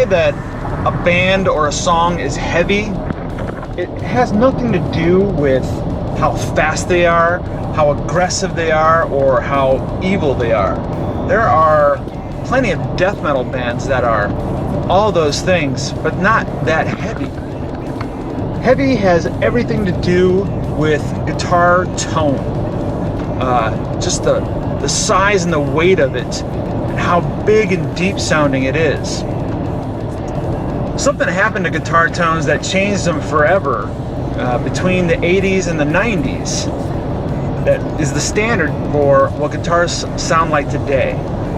say that a band or a song is heavy, it has nothing to do with how fast they are, how aggressive they are, or how evil they are. There are plenty of death metal bands that are all those things, but not that heavy. Heavy has everything to do with guitar tone. Just the size and the weight of it, and how big and deep sounding it is. Something happened to guitar tones that changed them forever between the 80s and the 90s. That is the standard for what guitars sound like today.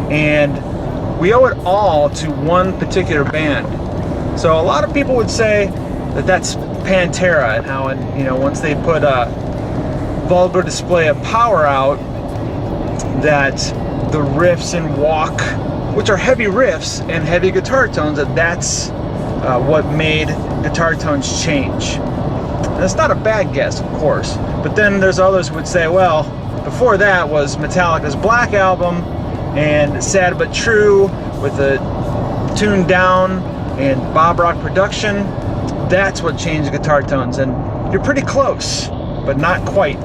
And we owe it all to one particular band. So a lot of people would say that that's Pantera, and how, once they put a Vulgar Display of Power out, that the riffs in Walk, which are heavy riffs and heavy guitar tones, that's what made guitar tones change. And it's not a bad guess, of course, but then there's others who would say, well, before that was Metallica's Black Album and Sad But True with the tuned down and Bob Rock production. That's what changed guitar tones, and you're pretty close, but not quite.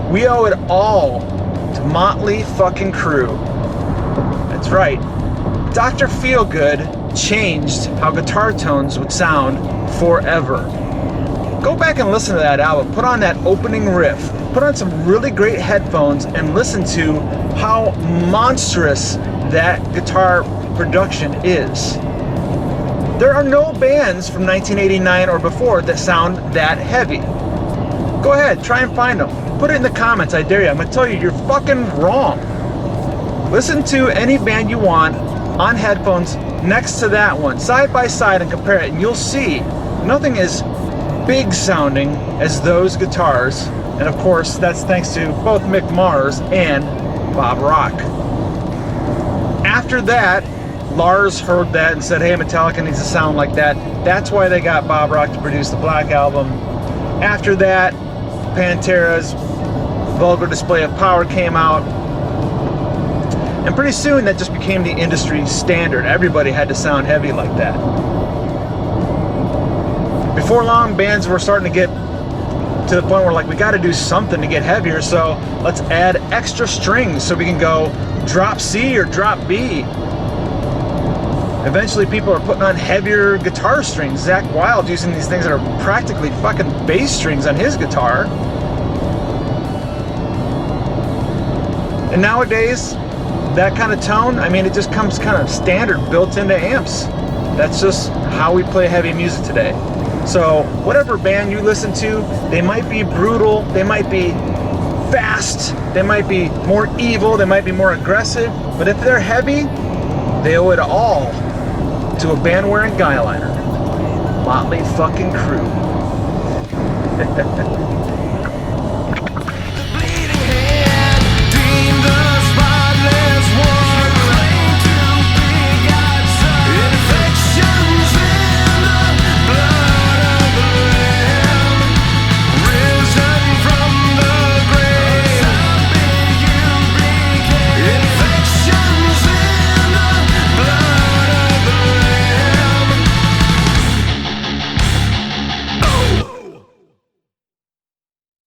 We owe it all to Motley fucking Crue. That's right. Dr. Feelgood changed how guitar tones would sound forever. Go back and listen to that album. Put on that opening riff. Put on some really great headphones and listen to how monstrous that guitar production is. There are no bands from 1989 or before that sound that heavy. Go ahead, try and find them. Put it in the comments, I dare you. I'm going to tell you, you're fucking wrong. Listen to any band you want on headphones next to that one, side by side, and compare it, and you'll see nothing is big sounding as those guitars. And of course, that's thanks to both Mick Mars and Bob Rock. After that, Lars heard that and said, hey, Metallica needs to sound like that. That's why they got Bob Rock to produce the Black Album. After that, Pantera's Vulgar Display of Power came out. And pretty soon that just became the industry standard. Everybody had to sound heavy like that. Before long, bands were starting to get to the point where, like, we got to do something to get heavier, so let's add extra strings so we can go drop C or drop B. Eventually people are putting on heavier guitar strings. Zakk Wylde using these things that are practically fucking bass strings on his guitar. And nowadays, that kind of tone, it just comes kind of standard built into amps. That's just how we play heavy music today. So whatever band you listen to, they might be brutal, they might be fast, they might be more evil, they might be more aggressive, but if they're heavy, they owe it all to a band wearing guy liner. Motley fucking Crue.